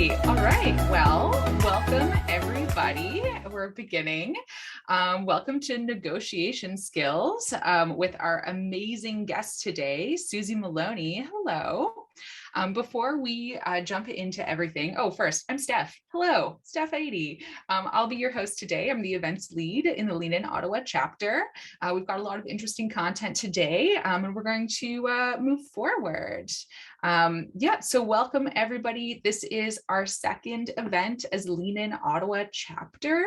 Great. All right. Well, welcome everybody. We're beginning. Welcome to Negotiation Skills with our amazing guest today, Susie Maloney. Hello. Before we jump into everything, first, I'm Steph. Hello, Steph 80. I'll be your host today. I'm the events lead in the Lean In Ottawa chapter. We've got a lot of interesting content today, and we're going to move forward. So welcome everybody. This is our second event as Lean In Ottawa chapter.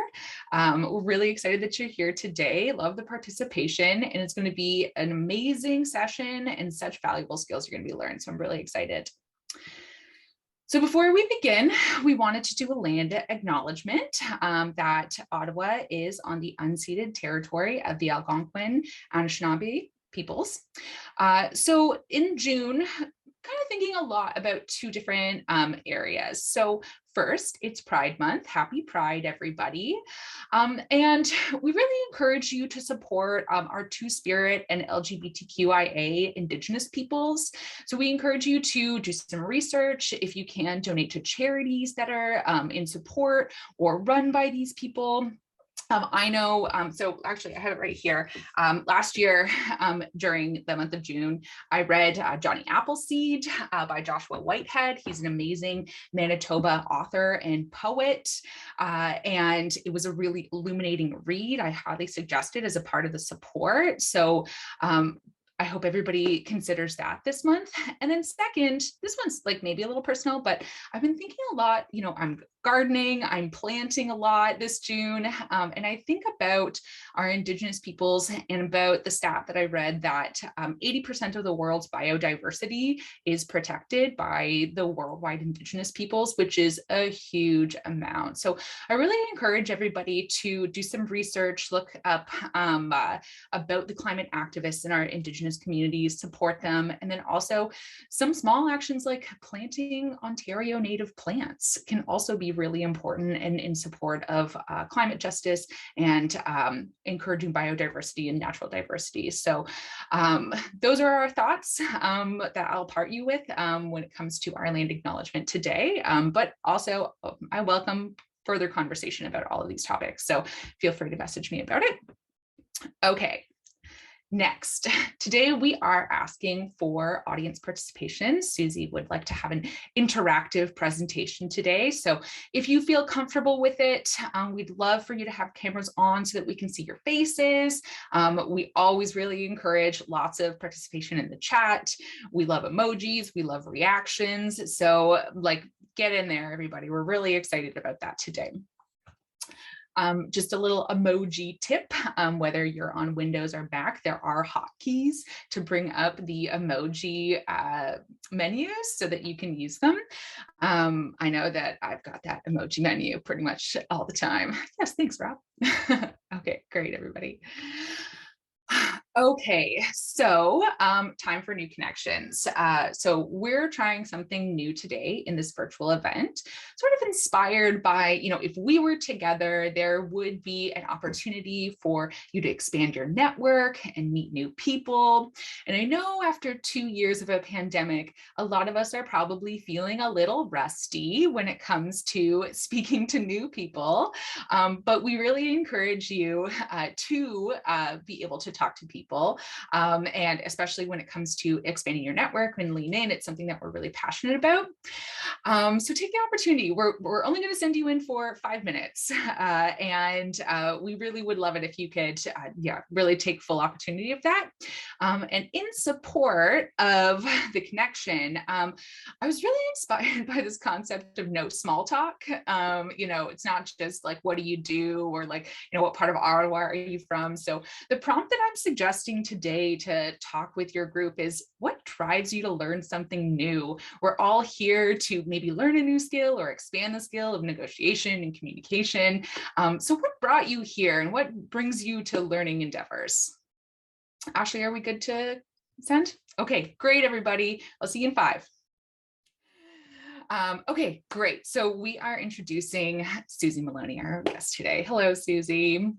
We're really excited that you're here today. Love the participation, and it's going to be an amazing session and such valuable skills you're going to be learning. So I'm really excited. So before we begin, we wanted to do a land acknowledgement that Ottawa is on the unceded territory of the Algonquin and Anishinaabe peoples. So in June, kind of thinking a lot about two different areas. So first, it's Pride Month. Happy Pride, everybody. And we really encourage you to support our Two-Spirit and LGBTQIA Indigenous peoples. So we encourage you to do some research. If you can, donate to charities that are in support or run by these people. I know, so actually I have it right here. Last year, during the month of June, I read Johnny Appleseed by Joshua Whitehead. He's an amazing Manitoba author and poet. And it was a really illuminating read. I highly suggest it as a part of the support. So I hope everybody considers that this month. And then second, this one's like maybe a little personal, but I've been thinking a lot, I'm gardening, I'm planting a lot this June. And I think about our Indigenous peoples and about the stat that I read that 80% of the world's biodiversity is protected by the worldwide Indigenous peoples, which is a huge amount. So I really encourage everybody to do some research, look up about the climate activists in our Indigenous communities, support them, and then also some small actions like planting Ontario native plants can also be really important and in support of climate justice and encouraging biodiversity and natural diversity. So those are our thoughts that I'll part you with when it comes to our land acknowledgement today. But also I welcome further conversation about all of these topics. So feel free to message me about it. Okay. Next, today we are asking for audience participation. Susie would like to have an interactive presentation today. So if you feel comfortable with it, we'd love for you to have cameras on so that we can see your faces. We always really encourage lots of participation in the chat. We love emojis, we love reactions. So get in there, everybody. We're really excited about that today. Just a little emoji tip, whether you're on Windows or Mac, there are hotkeys to bring up the emoji menus so that you can use them. I know that I've got that emoji menu pretty much all the time. Yes, thanks, Rob. Okay, great, everybody. Okay, so time for new connections. So we're trying something new today in this virtual event, sort of inspired by, if we were together, there would be an opportunity for you to expand your network and meet new people. And I know after 2 years of a pandemic, a lot of us are probably feeling a little rusty when it comes to speaking to new people, but we really encourage you to be able to talk to people. And especially when it comes to expanding your network and Lean In, it's something that we're really passionate about. So take the opportunity. We're only going to send you in for 5 minutes. And we really would love it if you could, really take full opportunity of that. And in support of the connection, I was really inspired by this concept of no small talk. It's not just like, what do you do? Or what part of Ottawa are you from? So the prompt that I'm suggesting today to talk with your group is, what drives you to learn something new? We're all here to maybe learn a new skill or expand the skill of negotiation and communication. So what brought you here and what brings you to learning endeavors? Ashley, are we good to send? Okay, great, everybody. I'll see you in 5. Okay, great. So we are introducing Susie Maloney, our guest today. Hello, Susie.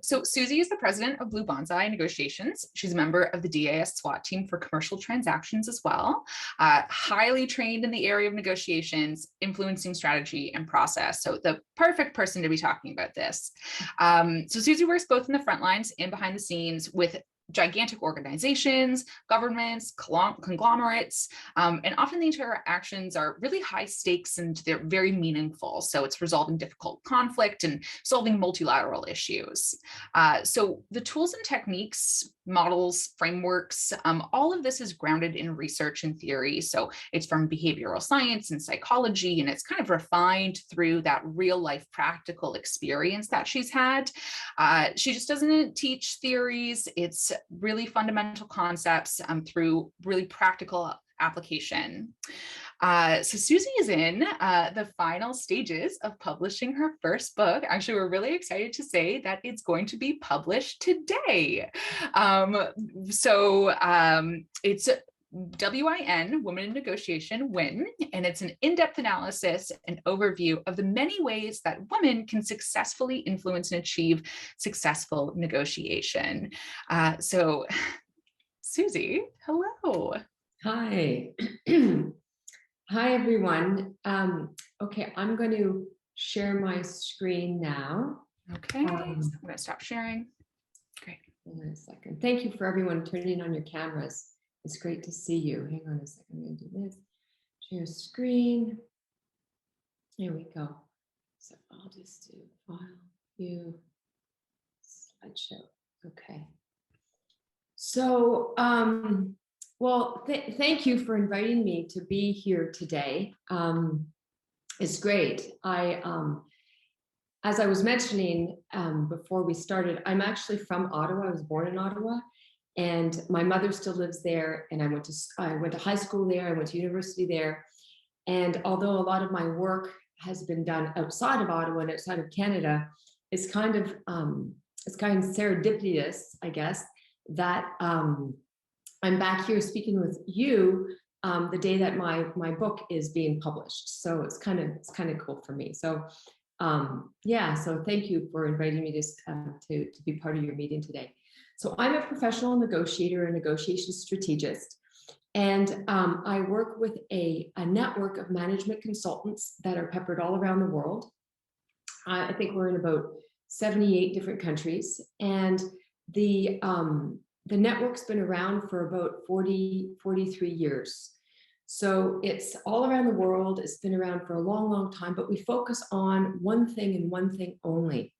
So Susie is the president of Blue Bonsai Negotiations. She's a member of the DAS SWAT team for commercial transactions as well. Highly trained in the area of negotiations, influencing strategy and process. So the perfect person to be talking about this. So Susie works both in the front lines and behind the scenes with gigantic organizations, governments, conglomerates, and often the interactions are really high stakes and they're very meaningful. So it's resolving difficult conflict and solving multilateral issues. So the tools and techniques, models, frameworks, all of this is grounded in research and theory. So it's from behavioral science and psychology, and it's kind of refined through that real life practical experience that she's had. She just doesn't teach theories. It's really fundamental concepts through really practical application. So Susie is in the final stages of publishing her first book. Actually, we're really excited to say that it's going to be published today. It's W.I.N, Women in Negotiation, W.I.N, and it's an in-depth analysis and overview of the many ways that women can successfully influence and achieve successful negotiation. So Susie, hello. Hi. Hi, everyone. Okay, I'm going to share my screen now. Okay, so I'm going to stop sharing. Great. Hold on a second. Thank you for everyone turning on your cameras. It's great to see you. Hang on a second. I'm going to do this. Share screen. There we go. So I'll just do file, view, slideshow. Okay. So, well, thank you for inviting me to be here today. It's great. As I was mentioning before we started, I'm actually from Ottawa. I was born in Ottawa, and my mother still lives there. And I went to high school there. I went to university there. And although a lot of my work has been done outside of Ottawa and outside of Canada, it's kind of serendipitous, I guess, that I'm back here speaking with you the day that my book is being published. So it's kind of cool for me. So yeah, so thank you for inviting me to be part of your meeting today. So I'm a professional negotiator and negotiation strategist, and I work with a network of management consultants that are peppered all around the world. I think we're in about 78 different countries, and the network's been around for about 43 years. So it's all around the world. It's been around for a long, long time, but we focus on one thing and one thing only,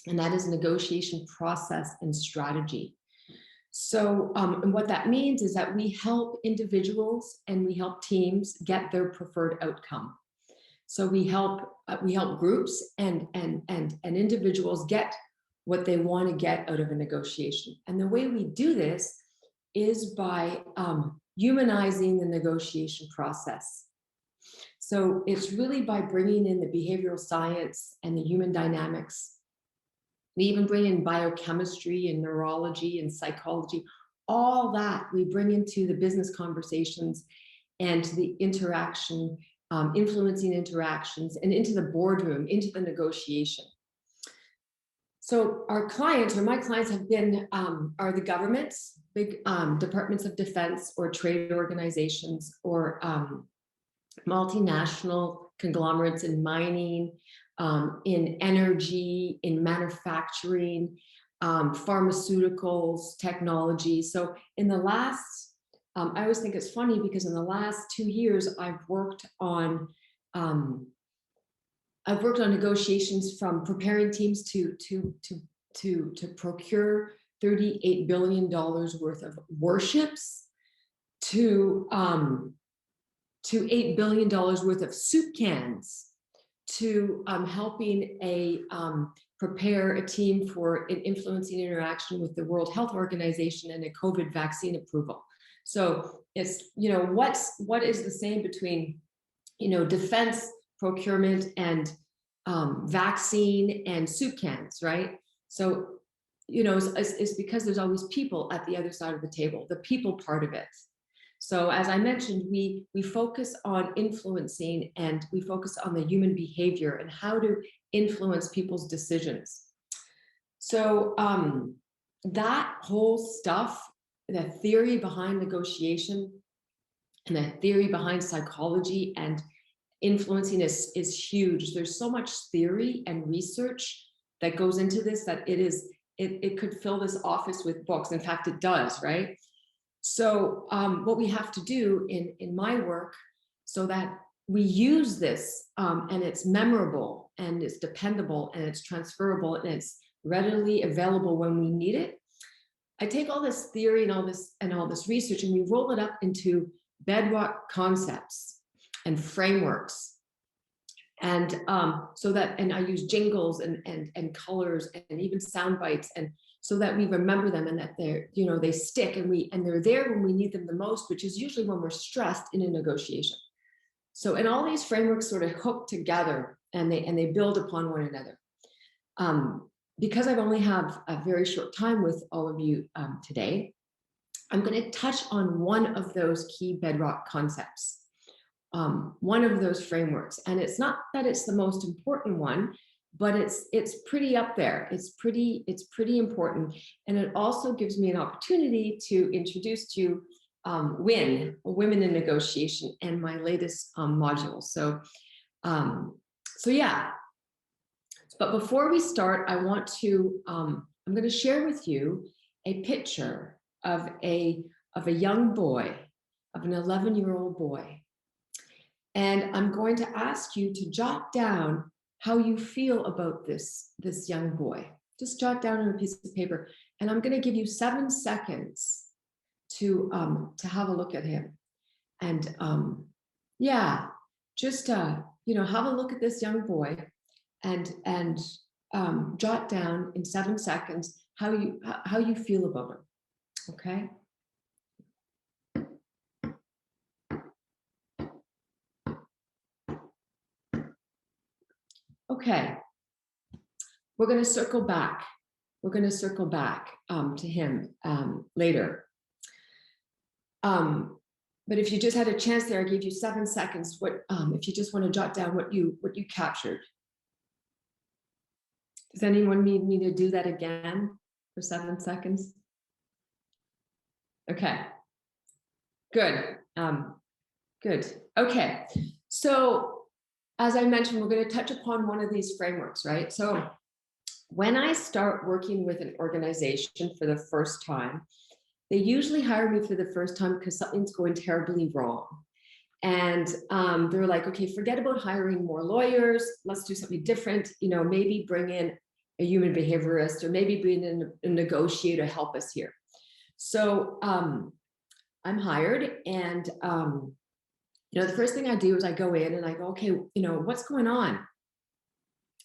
and that is negotiation process and strategy. So and what that means is that we help individuals and we help teams get their preferred outcome. So we help groups and individuals get what they want to get out of a negotiation. And the way we do this is by humanizing the negotiation process. So it's really by bringing in the behavioral science and the human dynamics. We even bring in biochemistry and neurology and psychology. All that we bring into the business conversations and to the interaction, influencing interactions, and into the boardroom, into the negotiation. So our clients, or my clients, have been are the governments, big departments of defense or trade organizations, or multinational conglomerates in mining, in energy, in manufacturing, pharmaceuticals, technology. So in the last, I always think it's funny because in the last 2 years, I've worked on negotiations from preparing teams to procure $38 billion worth of warships, to $8 billion worth of soup cans, to helping prepare a team for an influencing interaction with the World Health Organization and a COVID vaccine approval. So it's, what is the same between, defense procurement and vaccine and soup cans, right? So, it's because there's always people at the other side of the table, the people part of it. So as I mentioned, we focus on influencing, and we focus on the human behavior and how to influence people's decisions. So that whole stuff, the theory behind negotiation and the theory behind psychology and influencing is huge. There's so much theory and research that goes into this that it could fill this office with books. In fact, it does, right? So what we have to do in my work so that we use this and it's memorable and it's dependable and it's transferable and it's readily available when we need it. I take all this theory and all this research and we roll it up into bedrock concepts and frameworks. And so that, and I use jingles and colors and even sound bites, and so that we remember them and that they're, you know, they stick and they're there when we need them the most, which is usually when we're stressed in a negotiation. So, and all these frameworks sort of hook together and they build upon one another. Because I've only have a very short time with all of you today, I'm going to touch on one of those key bedrock concepts, one of those frameworks. And it's not that it's the most important one, but it's pretty up there. It's pretty important. And it also gives me an opportunity to introduce to you W.I.N, Women in Negotiation, and my latest module. So yeah. But before we start, I want to, I'm going to share with you a picture of a young boy, of an 11-year-old boy. And I'm going to ask you to jot down how you feel about this young boy. Just jot down on a piece of paper. And I'm going to give you 7 seconds to have a look at him. And yeah, just, you know, have a look at this young boy. And jot down in 7 seconds how you feel about him. Okay. Okay. We're going to circle back. We're going to circle back to him later. But if you just had a chance there, I gave you 7 seconds. What if you just want to jot down what you captured? Does anyone need me to do that again for 7 seconds? Okay, good, good. Okay, so as I mentioned, we're going to touch upon one of these frameworks, right? So when I start working with an organization for the first time, they usually hire me for the first time because something's going terribly wrong. And they're like, okay, forget about hiring more lawyers. Let's do something different. You know, maybe bring in a human behaviorist, or maybe bring in a negotiator to help us here. So I'm hired, and you know, the first thing I do is I go in and I go, okay, you know, what's going on?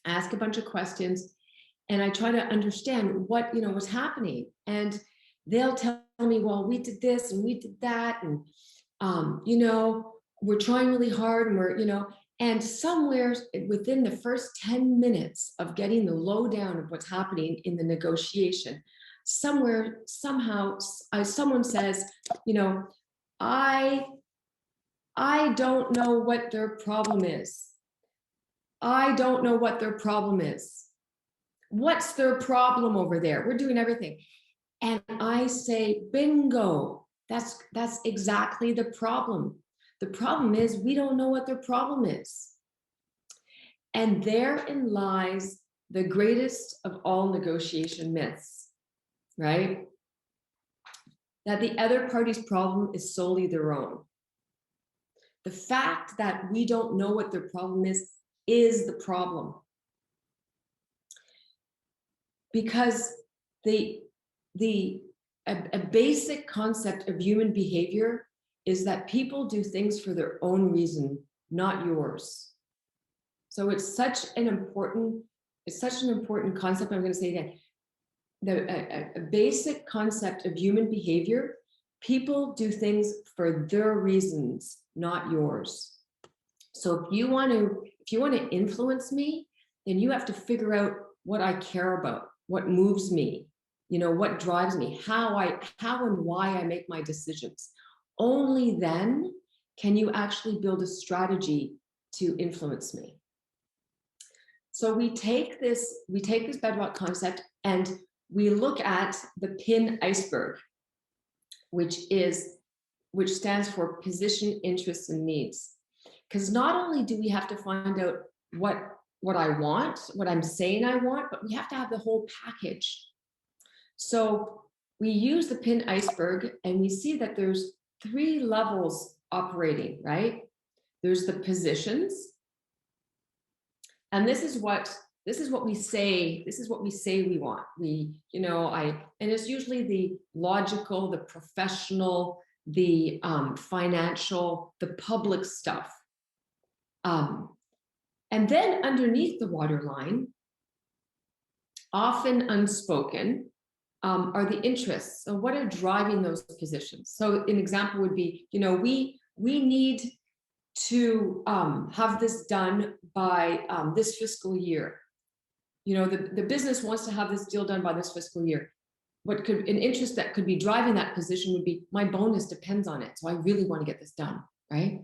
I ask a bunch of questions, and I try to understand what, you know, what's happening. And they'll tell me, well, we did this and we did that, and you know, we're trying really hard, and we're, you know. And somewhere within the first 10 minutes of getting the lowdown of what's happening in the negotiation, somewhere, somehow, someone says, you know, I don't know what their problem is. I don't know what their problem is. What's their problem over there? We're doing everything. And I say, bingo, that's exactly the problem. The problem is we don't know what their problem is. And therein lies the greatest of all negotiation myths, right? That the other party's problem is solely their own. The fact that we don't know what their problem is the problem. Because a basic concept of human behavior is that people do things for their own reason, not yours. So it's such an important concept. I'm going to say again, a basic concept of human behavior, people do things for their reasons, not yours. So if you want to influence me, then you have to figure out what I care about, what moves me, you know, what drives me, how and why I make my decisions. Only then can you actually build a strategy to influence me. So we take this bedrock concept And we look at the PIN iceberg, which stands for position, interests, and needs. Because not only do we have to find out what I want, what I'm saying I want, but we have to have the whole package. So we use the PIN iceberg and we see that there's 3 levels operating, right? There's the positions. And this is what we say we want. And it's usually the logical, the professional, the financial, the public stuff. And then underneath the waterline, often unspoken, are the interests. So what are driving those positions? So an example would be, we need to have this done by this fiscal year. The business wants to have this deal done by this fiscal year. An interest that could be driving that position would be, my bonus depends on it, so I really want to get this done, right?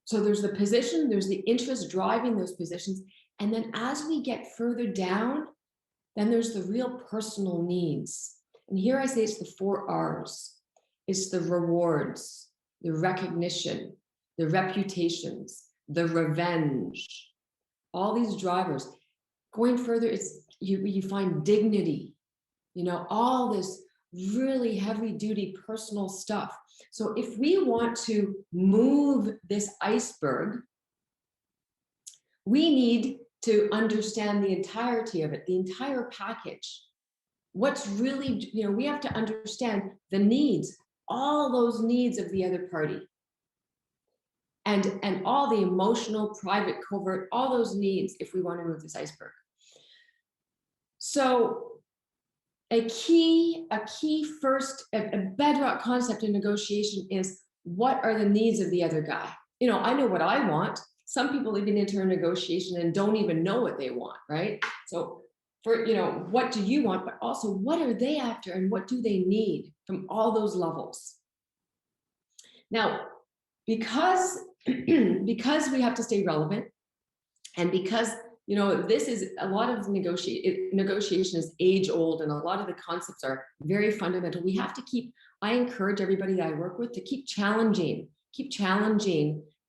So there's the position, there's the interest driving those positions, and then as we get further down, then there's the real personal needs. And here I say it's the 4 R's. It's the rewards, the recognition, the reputations, the revenge, all these drivers. Going further, it's you find dignity, all this really heavy duty personal stuff. So if we want to move this iceberg, we need to understand the entirety of it, the entire package. What's really, we have to understand the needs, all those needs of the other party. And all the emotional, private, covert, all those needs if we want to move this iceberg. So a key first, a bedrock concept in negotiation is, what are the needs of the other guy? I know what I want. Some people even enter a negotiation and don't even know what they want, right? So for, what do you want, but also what are they after and what do they need from all those levels? Now, because we have to stay relevant, and because this is a lot of negotiation is age old, and a lot of the concepts are very fundamental. We have to I encourage everybody that I work with to keep challenging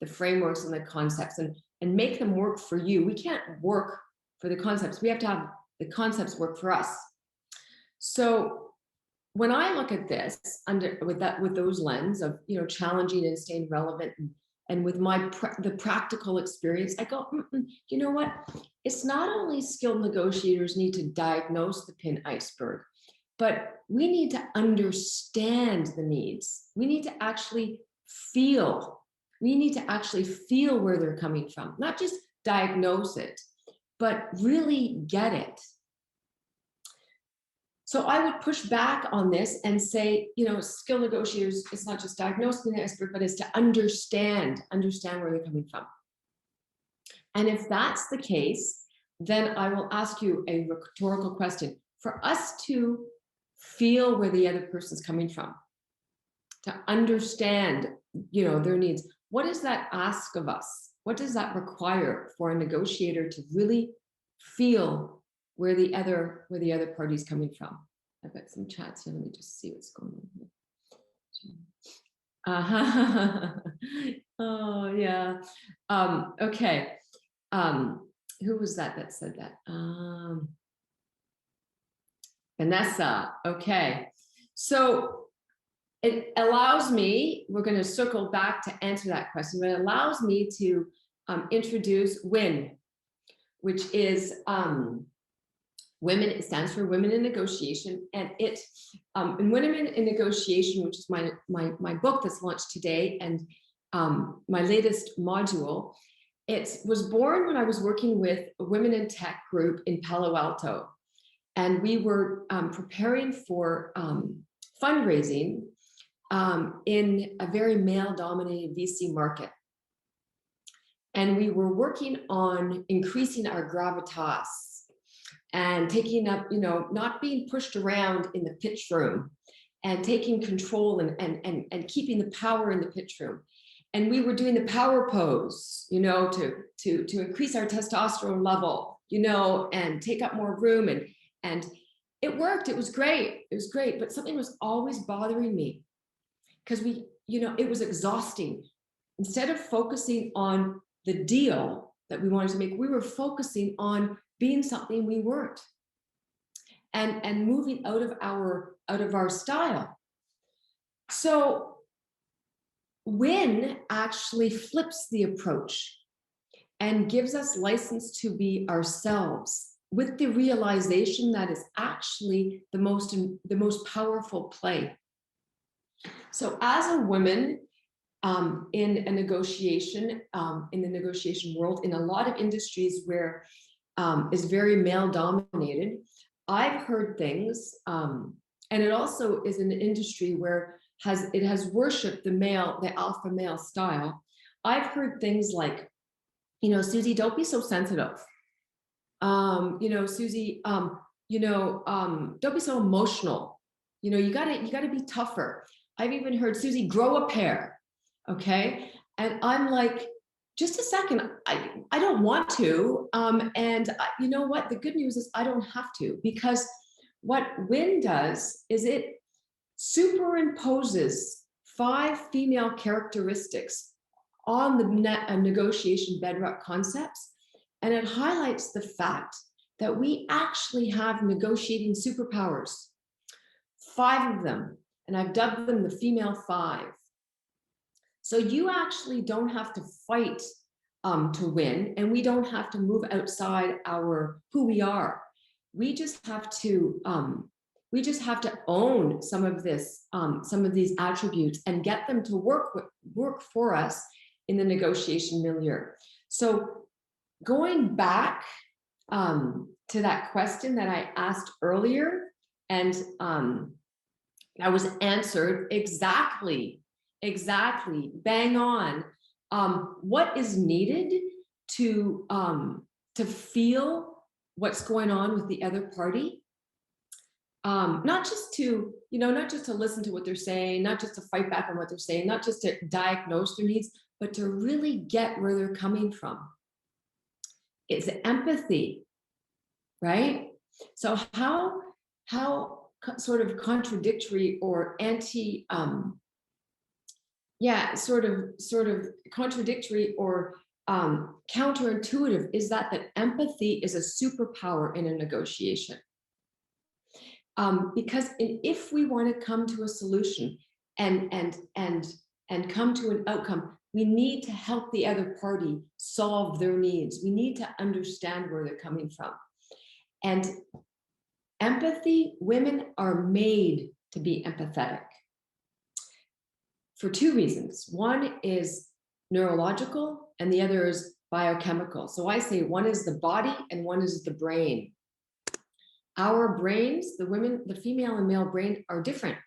the frameworks and the concepts and make them work for you. We can't work for the concepts. We have to have the concepts work for us. So when I look at this with those lens of challenging and staying relevant, and with the practical experience, I go, you know what? It's not only skilled negotiators need to diagnose the PIN iceberg, but we need to understand the needs. We need to actually feel. We need to actually feel where they're coming from, not just diagnose it, but really get it. So I would push back on this and say, skilled negotiators, it's not just diagnosing the iceberg, but it's to understand where they're coming from. And if that's the case, then I will ask you a rhetorical question. For us to feel where the other person's coming from, to understand, their needs, what does that ask of us? What does that require for a negotiator to really feel where the other party's coming from? I've got some chats here. Let me just see what's going on here. Oh yeah. Okay. Who was that said that? Vanessa. Okay. So it allows me, we're going to circle back to answer that question, but it allows me to introduce W.I.N, which is women. It stands for Women in Negotiation, and it in Women in Negotiation, which is my book that's launched today, and my latest module. It was born when I was working with a Women in Tech group in Palo Alto, and we were preparing for fundraising in a very male-dominated VC market. And we were working on increasing our gravitas and taking up, not being pushed around in the pitch room, and taking control and keeping the power in the pitch room. And we were doing the power pose, to increase our testosterone level, and take up more room. And it worked. It was great. It was great. But something was always bothering me because it was exhausting. Instead of focusing on the deal that we wanted to make, we were focusing on being something we weren't, and moving out of our style. So W.I.N actually flips the approach and gives us license to be ourselves, with the realization that is actually the most powerful play. So as a woman, in a negotiation, in the negotiation world, in a lot of industries where is very male dominated, I've heard things, and it also is an industry where it has worshipped the alpha male style. I've heard things like, Susie, don't be so sensitive. Susie, don't be so emotional. You gotta be tougher. I've even heard, Susie, grow a pair. Okay. And I'm like, just a second, I don't want to. You know what? The good news is I don't have to, because what W.I.N does is it superimposes 5 female characteristics on the negotiation bedrock concepts. And it highlights the fact that we actually have negotiating superpowers, 5 of them. And I've dubbed them the female 5. So you actually don't have to fight to win, and we don't have to move outside who we are. We just have to own some of these attributes and get them to work for us in the negotiation milieu. So going back to that question that I asked earlier, and I was answered exactly, bang on. What is needed to feel what's going on with the other party? Not just to listen to what they're saying, not just to fight back on what they're saying, not just to diagnose their needs, but to really get where they're coming from. It's empathy, right? So how sort of contradictory or sort of contradictory or counterintuitive is that empathy is a superpower in a negotiation. Because if we want to come to a solution and come to an outcome, we need to help the other party solve their needs. We need to understand where they're coming from. And empathy, women are made to be empathetic for 2 reasons. One is neurological and the other is biochemical. So I say one is the body and one is the brain. Our brains, the female and male brain, are different.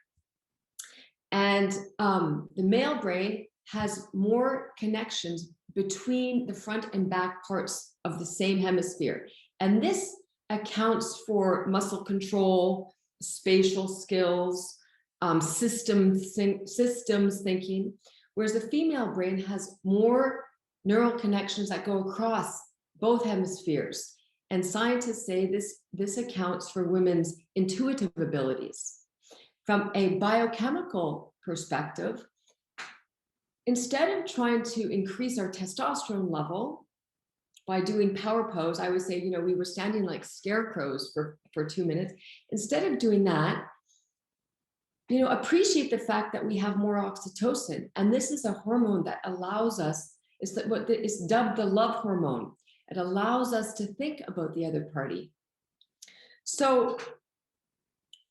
And the male brain has more connections between the front and back parts of the same hemisphere. And this accounts for muscle control, spatial skills, systems thinking, whereas the female brain has more neural connections that go across both hemispheres. And scientists say this accounts for women's intuitive abilities. From a biochemical perspective, instead of trying to increase our testosterone level by doing power pose, I would say, we were standing like scarecrows for 2 minutes. Instead of doing that, appreciate the fact that we have more oxytocin. And this is a hormone that allows us, what is dubbed the love hormone. It allows us to think about the other party. So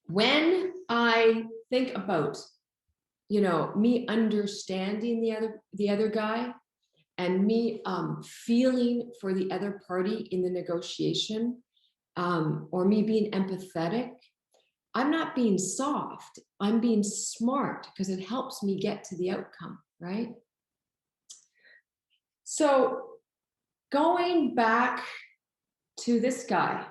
when I think about, me understanding the other guy and me feeling for the other party in the negotiation, or me being empathetic, I'm not being soft. I'm being smart because it helps me get to the outcome, right? So going back to this guy,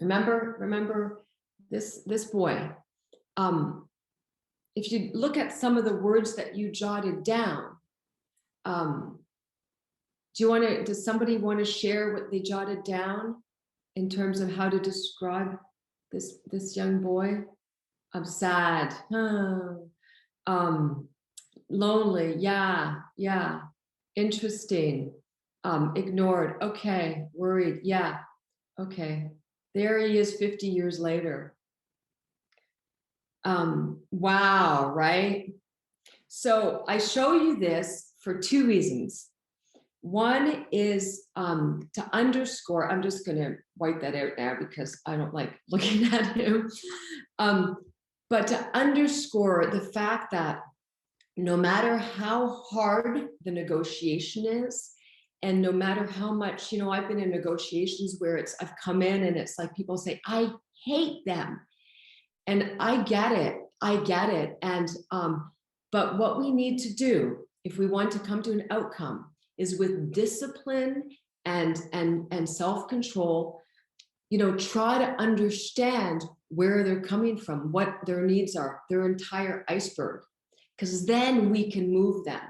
remember this boy. If you look at some of the words that you jotted down, does somebody want to share what they jotted down in terms of how to describe this young boy? I'm sad. Lonely. Yeah. Interesting. Ignored. Okay. Worried. Yeah. Okay. There he is 50 years later. Wow, right? So I show you this for two reasons. One is to underscore, I'm just going to wipe that out now because I don't like looking at him. But to underscore the fact that no matter how hard the negotiation is, and no matter how much, I've been in negotiations where I've come in and it's like people say, I hate them. And I get it. And, but what we need to do if we want to come to an outcome is with discipline and self-control, try to understand where they're coming from, what their needs are, their entire iceberg, because then we can move them.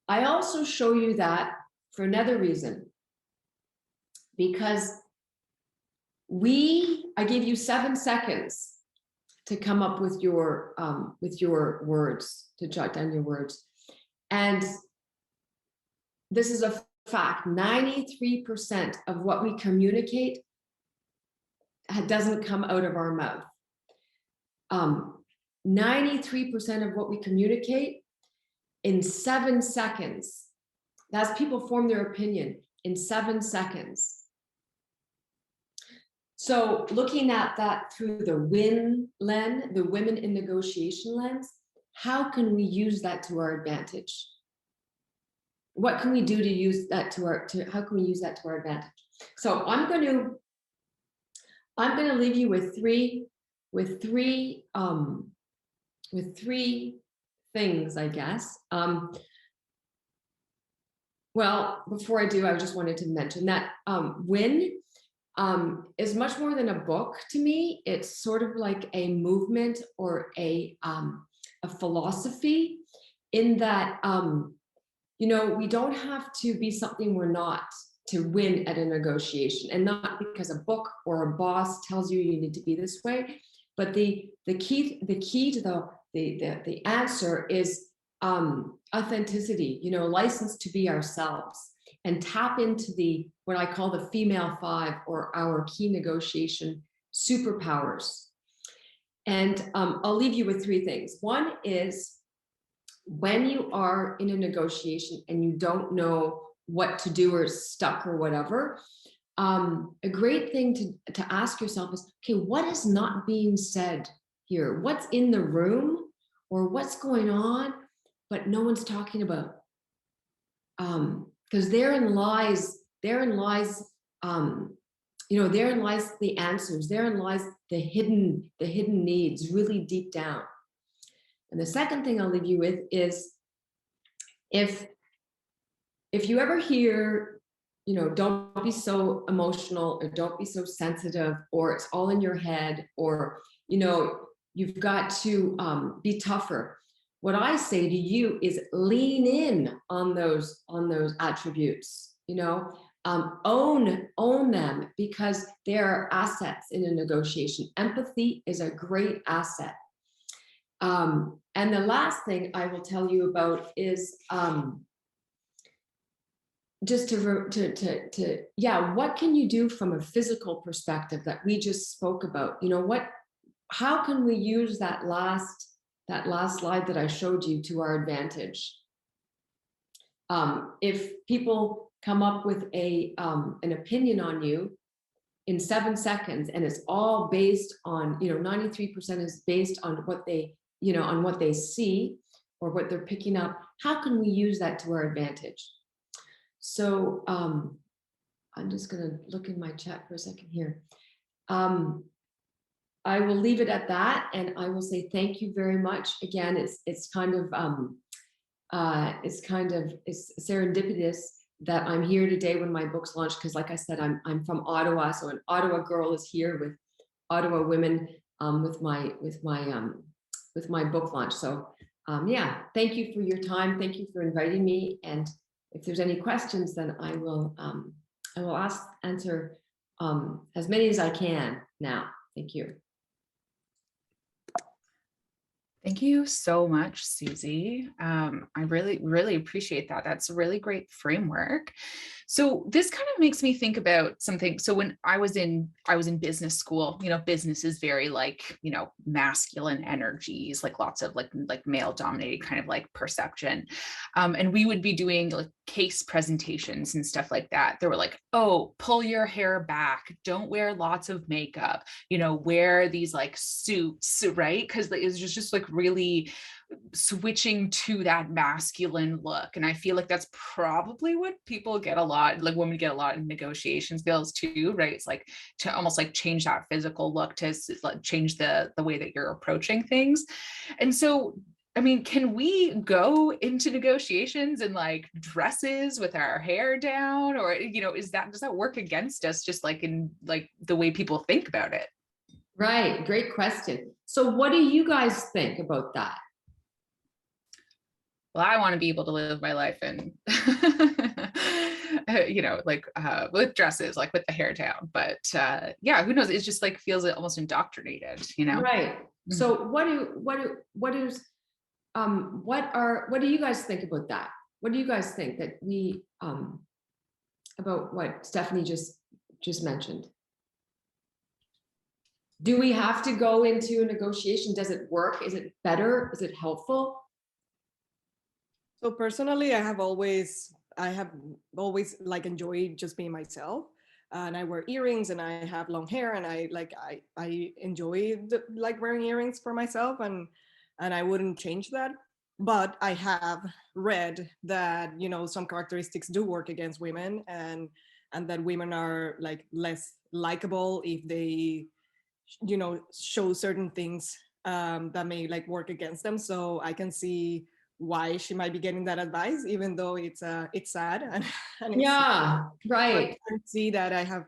I also show you that for another reason, because I gave you 7 seconds to come up with your words, to jot down your words. And this is a fact, 93% of what we communicate doesn't come out of our mouth. 93% of what we communicate in 7 seconds, that's people form their opinion in 7 seconds. So looking at that through the W.I.N lens, the women in negotiation lens, how can we use that to our advantage? What can we do to use that how can we use that to our advantage? So I'm going to leave you with three things, I guess. Well, before I do, I just wanted to mention that W.I.N is much more than a book to me. It's sort of like a movement or a philosophy, in that we don't have to be something we're not to win at a negotiation, and not because a book or a boss tells you need to be this way. But the key to the answer is authenticity, license to be ourselves, and tap into what I call the female 5, or our key negotiation superpowers. And I'll leave you with 3 things. One is, when you are in a negotiation and you don't know what to do, or stuck or whatever, a great thing to ask yourself is, okay, what is not being said here? What's in the room, or what's going on, but no one's talking about? Because therein lies the answers. Therein lies the hidden needs, really deep down. And the second thing I'll leave you with is, if you ever hear, don't be so emotional, or don't be so sensitive, or it's all in your head, or, you've got to be tougher. What I say to you is, lean in on those attributes, own them, because they're assets in a negotiation. Empathy is a great asset. And the last thing I will tell you about is just what can you do from a physical perspective that we just spoke about? How can we use that last slide that I showed you to our advantage? If people come up with an opinion on you in 7 seconds, and it's all based on, 93% is based on what they, on what they see or what they're picking up, how can we use that to our advantage? So I'm just going to look in my chat for a second here. I will leave it at that, and I will say thank you very much. Again, it's serendipitous that I'm here today when my book's launched, because like I said, I'm from Ottawa, so an Ottawa girl is here with Ottawa women with my book launch. So yeah, thank you for your time. Thank you for inviting me. And if there's any questions, then I will answer as many as I can now. Thank you. Thank you so much, Susie. I really, really appreciate that. That's a really great framework. So this kind of makes me think about something. So when I was in business school, business is very like, masculine energies, like lots of like male dominated kind of like perception. And we would be doing like case presentations and stuff like that. They were like, oh, pull your hair back. Don't wear lots of makeup, wear these like suits, right? Because it was just like really switching to that masculine look. And I feel like that's probably what people get a lot, like women get a lot in negotiation skills too, right? It's like to almost like change that physical look to like change the way that you're approaching things. And so I mean, can we go into negotiations in like dresses with our hair down, or does that work against us, just like in like the way people think about it? Right, great question. So what do you guys think about that? Well, I want to be able to live my life in, with dresses, like with the hair down. But yeah, who knows? It's just like feels almost indoctrinated, Right. Mm-hmm. So what do you guys think about that? What do you guys think that we about what Stephanie just mentioned? Do we have to go into a negotiation? Does it work? Is it better? Is it helpful? So personally, I have always like enjoyed just being myself. And I wear earrings and I have long hair, and I enjoy like wearing earrings for myself, and I wouldn't change that. But I have read that, some characteristics do work against women, and that women are like less likable if they, show certain things that may like work against them. So I can see why she might be getting that advice, even though it's sad and it's, yeah, right. I can see that I have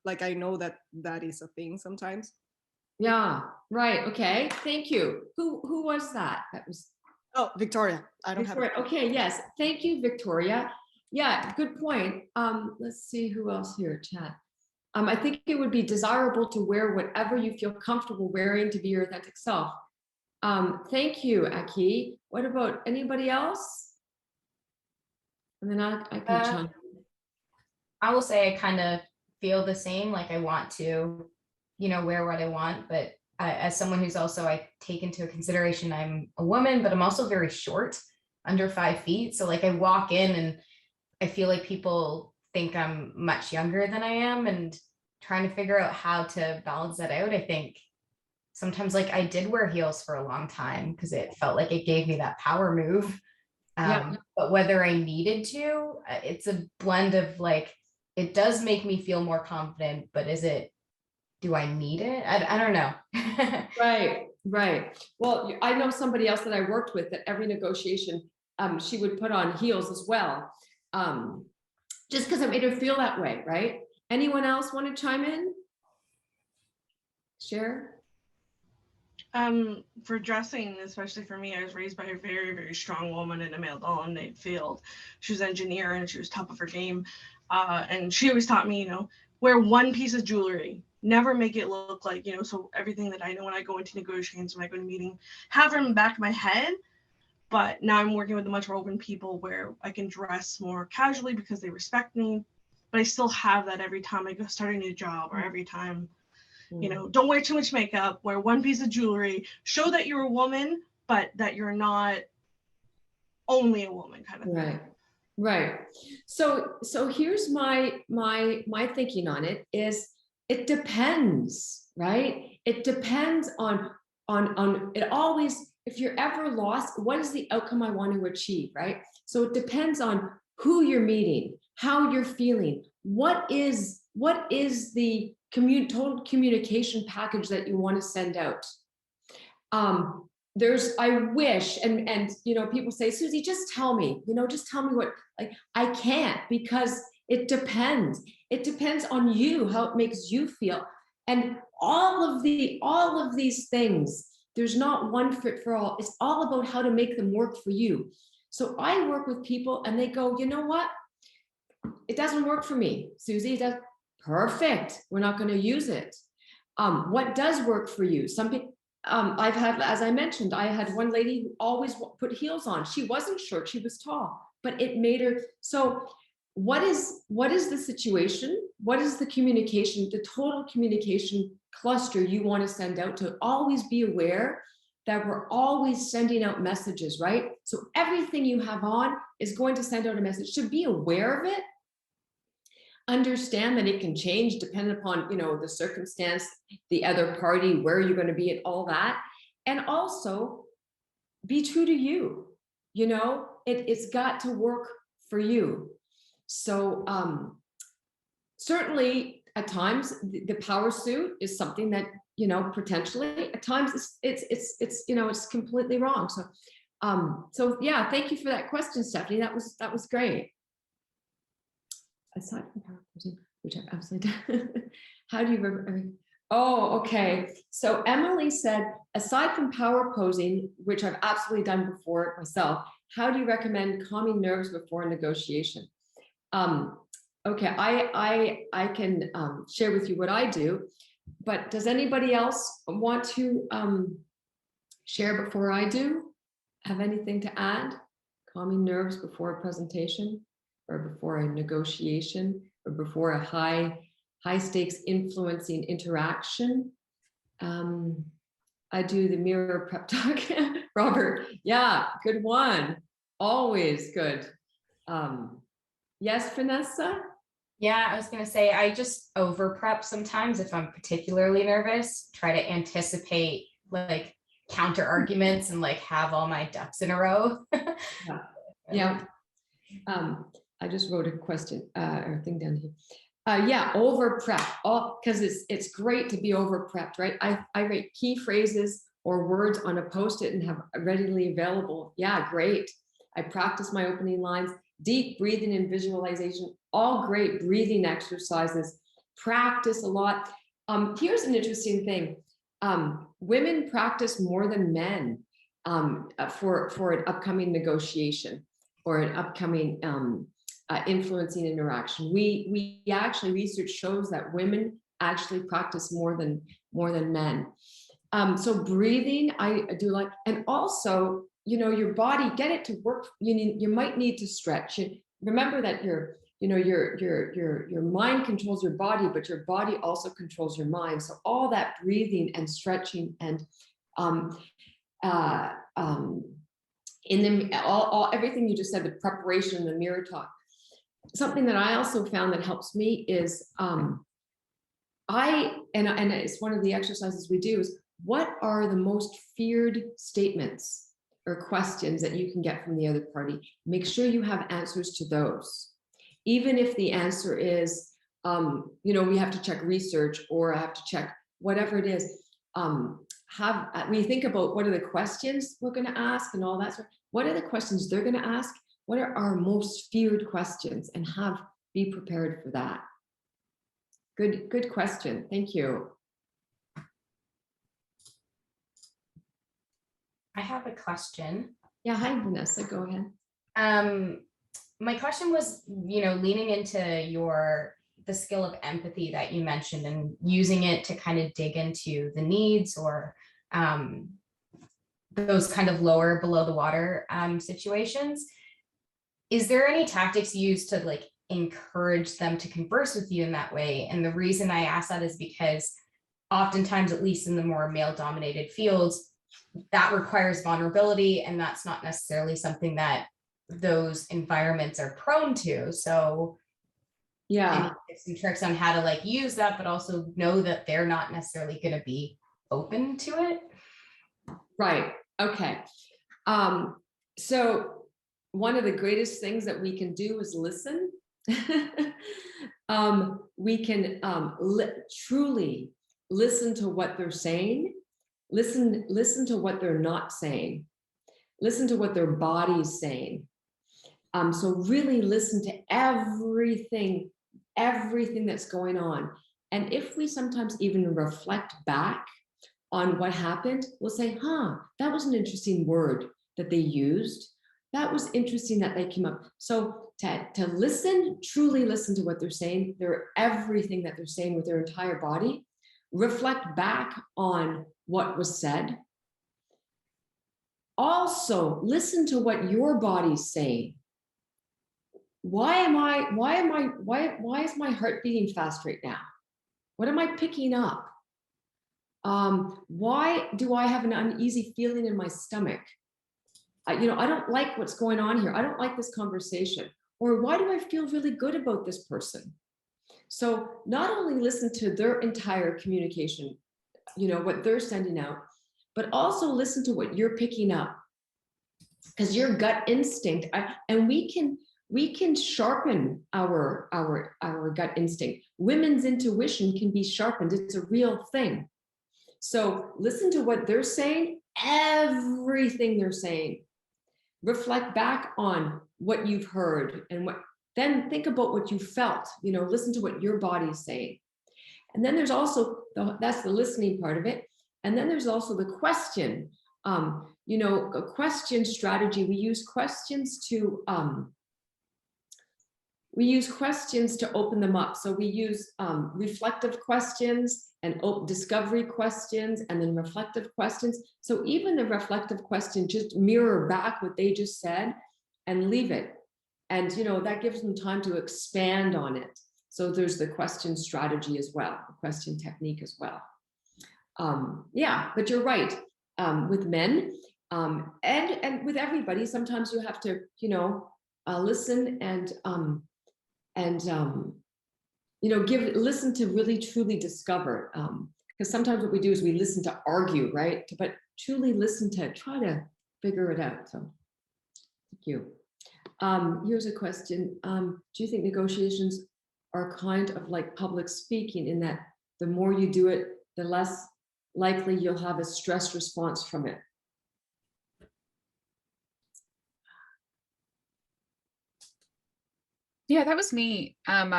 like I know that is a thing sometimes. Yeah, right. Okay, thank you. Who was that? That was Victoria. I don't Victoria. have. Okay, yes, thank you, Victoria. Yeah, good point. Let's see who else here. Chat. I think it would be desirable to wear whatever you feel comfortable wearing to be your authentic self. Thank you, Aki. What about anybody else? And then I can chime. I will say I kind of feel the same. Like I want to, wear what I want, but as someone who's also, I take into consideration I'm a woman, but I'm also very short, under 5 feet. So like I walk in and I feel like people think I'm much younger than I am, and trying to figure out how to balance that out. I think sometimes like I did wear heels for a long time because it felt like it gave me that power move. But whether I needed to, it's a blend of like, it does make me feel more confident, but do I need it? I don't know. Right. Well, I know somebody else that I worked with that every negotiation, she would put on heels as well. Just because it made her feel that way, right? Anyone else want to chime in? Share? For dressing, especially for me, I was raised by a very, very strong woman in a male-dominated field. She was an engineer and she was top of her game. And she always taught me, wear one piece of jewelry, never make it look like, so everything that I know when I go into negotiations, when I go to meeting, have them in the back of my head. But now I'm working with a much more open people where I can dress more casually because they respect me, but I still have that every time I go start a new job, or every time, don't wear too much makeup, wear one piece of jewelry, show that you're a woman, but that you're not only a woman kind of thing. Right. So here's my thinking on it is it depends, right? It depends on it always, if you're ever lost, what is the outcome I want to achieve, right? So it depends on who you're meeting, how you're feeling, what is the total communication package that you want to send out. I wish, and people say, Susie, just tell me, just tell me what, like, I can't, because it depends on you, how it makes you feel. And all of these things, There's not one fit for all. It's all about how to make them work for you. So I work with people and they go, you know what? It doesn't work for me, Susie. It does. Perfect. We're not going to use it. What does work for you? Some people, I've had, as I mentioned, I had one lady who always put heels on. She wasn't short, she was tall, but it made her. So what is the situation? What is the communication, the total communication cluster you want to send out? To always be aware that we're always sending out messages, right? So everything you have on is going to send out a message. So be aware of it. Understand that it can change depending upon, the circumstance, the other party, where you're going to be, and all that. And also be true to you. It's got to work for you. So certainly at times the power suit is something that, potentially at times it's completely wrong. So yeah, thank you for that question, Stephanie. That was great. Aside from power posing, which I've absolutely done, how do you? Oh, okay. So Emily said, aside from power posing, which I've absolutely done before myself, how do you recommend calming nerves before a negotiation? Okay, I can share with you what I do, but does anybody else want to share before I do? Have anything to add? Calming nerves before a presentation, or before a negotiation, or before a high stakes influencing interaction? I do the mirror prep talk. Robert, yeah, good one. Always good. Yes, Vanessa? Yeah, I was going to say, I just over prep sometimes if I'm particularly nervous, try to anticipate like counter arguments and like have all my ducks in a row. Yeah. I just wrote a question or thing down here. Yeah, over prep, because it's great to be over prepped, right? I write key phrases or words on a post-it and have readily available. Yeah, great. I practice my opening lines, deep breathing and visualization, all great breathing exercises. Practice a lot. Here's an interesting thing. Women practice more than men for an upcoming negotiation or an upcoming influencing interaction. We actually, research shows that women actually practice more than men. So breathing, I do like, and also, your body, get it to work. You might need to stretch. Remember that your mind controls your body, but your body also controls your mind. So all that breathing and stretching and everything you just said, the preparation, the mirror talk. Something that I also found that helps me is and it's one of the exercises we do is, what are the most feared statements or questions that you can get from the other party? Make sure you have answers to those. Even if the answer is, we have to check research, or I have to check whatever it is. We think about what are the questions we're going to ask and all that sort. What are the questions they're going to ask? What are our most feared questions? And be prepared for that. Good question. Thank you. I have a question. Yeah, hi Vanessa, go ahead. My question was, leaning into the skill of empathy that you mentioned and using it to kind of dig into the needs or those kind of lower below the water situations. Is there any tactics used to like encourage them to converse with you in that way? And the reason I ask that is because oftentimes, at least in the more male dominated fields, that requires vulnerability, and that's not necessarily something that those environments are prone to. So yeah, some tricks on how to like use that, but also know that they're not necessarily going to be open to it. Right. Okay. So one of the greatest things that we can do is listen. We can truly listen to what they're saying. Listen to what they're not saying. Listen to what their body's saying. So really listen to everything that's going on. And if we sometimes even reflect back on what happened, we'll say, that was an interesting word that they used. That was interesting that they came up. So to listen, truly listen to what they're saying, everything that they're saying with their entire body, reflect back on what was said. Also, listen to what your body's saying. Why is my heart beating fast right now? What am I picking up? Why do I have an uneasy feeling in my stomach? I don't like what's going on here. I don't like this conversation. Or why do I feel really good about this person? So not only listen to their entire communication, what they're sending out, but also listen to what you're picking up. Because your gut instinct, and we can sharpen our gut instinct. Women's intuition can be sharpened. It's a real thing. So listen to what they're saying, everything they're saying. Reflect back on what you've heard, and then think about what you felt. Listen to what your body's saying. And then there's also that's the listening part of it. And then there's also the question. A question strategy. We use questions to open them up. So we use reflective questions and discovery questions, and then reflective questions. So even the reflective question, just mirror back what they just said and leave it. And, that gives them time to expand on it. So there's the question strategy as well, the question technique as well. But you're right. With men and with everybody, sometimes you have to, listen and listen to really truly discover, because sometimes what we do is we listen to argue, right? But truly listen to try to figure it out. So thank you. Here's a question. Do you think negotiations are kind of like public speaking, in that the more you do it, the less likely you'll have a stress response from it? Yeah, that was me. And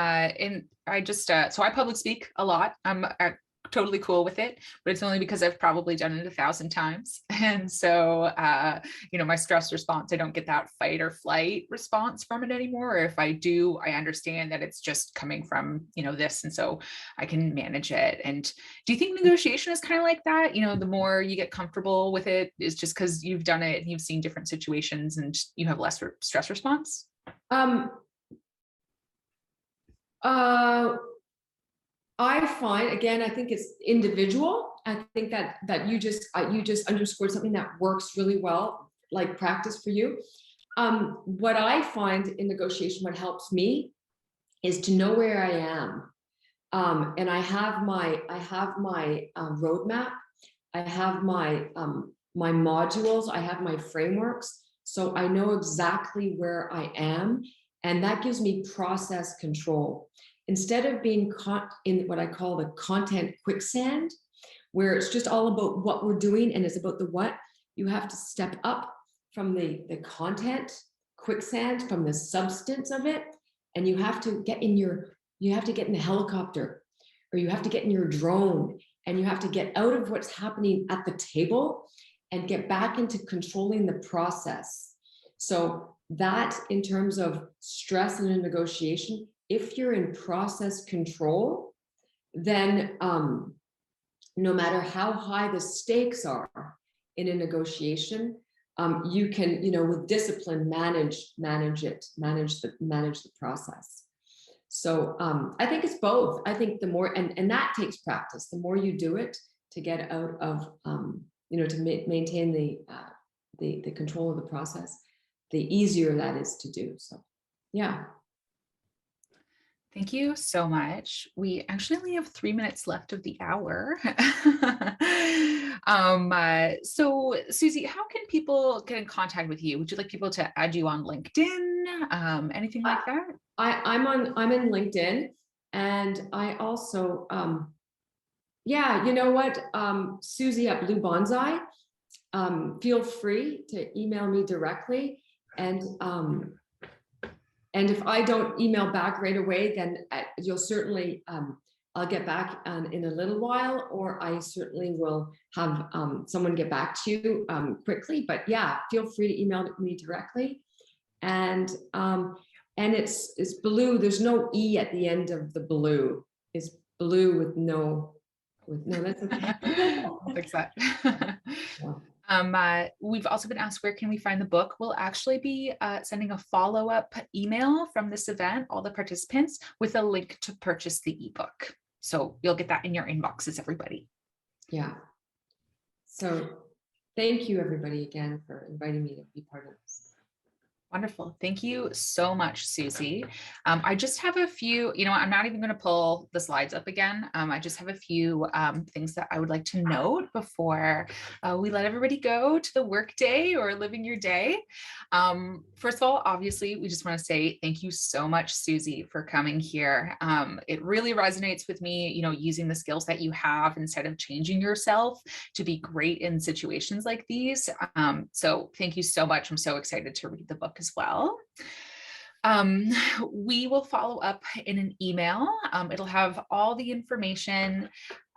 I just, so I public speak a lot. I'm totally cool with it, but it's only because I've probably done it 1,000 times. And so, my stress response, I don't get that fight or flight response from it anymore. Or if I do, I understand that it's just coming from, this. And so I can manage it. And do you think negotiation is kind of like that? The more you get comfortable with it, is just because you've done it and you've seen different situations and you have less stress response? I find, again, I think it's individual. I think that you just underscored something that works really well, like practice for you. What I find in negotiation, what helps me, is to know where I am. And I have my roadmap. I have my modules. I have my frameworks. So I know exactly where I am. And that gives me process control. Instead of being caught in what I call the content quicksand, where it's just all about what we're doing and it's about the what, you have to step up from the content quicksand, from the substance of it, and you have to get in the helicopter, or you have to get in your drone, and you have to get out of what's happening at the table and get back into controlling the process. So that, in terms of stress in a negotiation, if you're in process control, then no matter how high the stakes are in a negotiation, you can, with discipline, manage the process. So I think it's both. I think the more, and that takes practice. The more you do it to get out of, to maintain the control of the process, the easier that is to do. So, yeah. Thank you so much. We actually only have 3 minutes left of the hour. So Susie, how can people get in contact with you? Would you like people to add you on LinkedIn? Anything like that? I'm in LinkedIn, and I also, you know what? Susie at Blue Bonsai. Feel free to email me directly. And if I don't email back right away, then you'll certainly I'll get back in a little while, or I certainly will have someone get back to you quickly. But yeah, feel free to email me directly. And it's blue. There's no E at the end of the blue. It's blue with no. That's okay. I'll fix that. We've also been asked, where can we find the book? We'll actually be sending a follow-up email from this event, all the participants, with a link to purchase the ebook. So you'll get that in your inboxes, everybody. Yeah. So thank you, everybody, again, for inviting me to be part of this. Wonderful. Thank you so much, Susie. I just have a few, I'm not even going to pull the slides up again. I just have a few things that I would like to note before we let everybody go to the work day or living your day. First of all, obviously, we just want to say thank you so much, Susie, for coming here. It really resonates with me, using the skills that you have instead of changing yourself to be great in situations like these. So thank you so much. I'm so excited to read the book as well. We will follow up in an email. It'll have all the information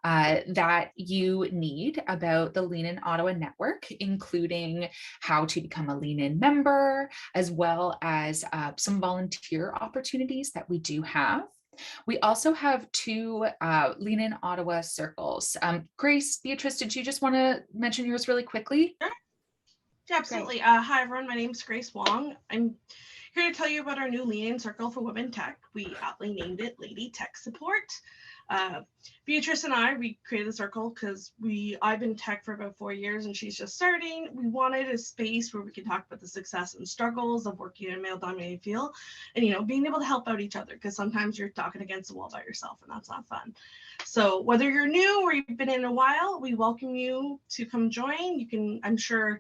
that you need about the Lean In Ottawa Network, including how to become a Lean In member, as well as some volunteer opportunities that we do have. We also have 2 Lean In Ottawa circles. Grace, Beatrice, did you just want to mention yours really quickly? Yeah, absolutely. Hi, everyone. My name is Grace Wong. I'm here to tell you about our new Lean In Circle for Women Tech. We aptly named it Lady Tech Support. Beatrice and we created the circle because I've been tech for about 4 years and she's just starting. We wanted a space where we could talk about the success and struggles of working in a male-dominated field and, being able to help out each other, because sometimes you're talking against the wall by yourself and that's not fun. So whether you're new or you've been in a while, we welcome you to come join. I'm sure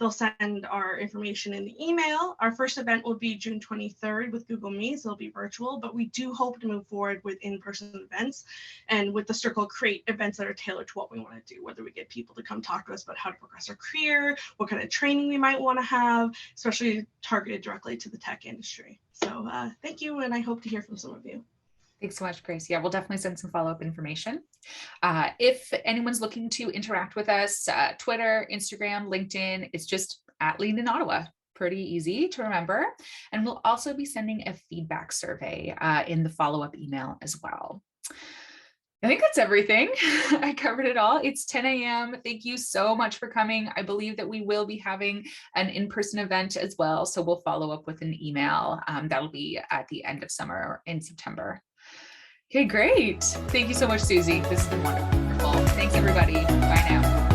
they'll send our information in the email. Our first event will be June 23rd with Google Meet, so it'll be virtual, but we do hope to move forward with in-person events and with the circle create events that are tailored to what we want to do, whether we get people to come talk to us about how to progress our career, what kind of training we might want to have, especially targeted directly to the tech industry. So thank you, and I hope to hear from some of you. Thanks so much, Grace. Yeah, we'll definitely send some follow-up information. If anyone's looking to interact with us, Twitter, Instagram, LinkedIn, it's just at Lean In Ottawa. Pretty easy to remember. And we'll also be sending a feedback survey in the follow-up email as well. I think that's everything. I covered it all. It's 10 a.m. Thank you so much for coming. I believe that we will be having an in-person event as well. So we'll follow up with an email. That'll be at the end of summer in September. Okay, great. Thank you so much, Susie. This has been wonderful. Thanks, everybody. Bye now.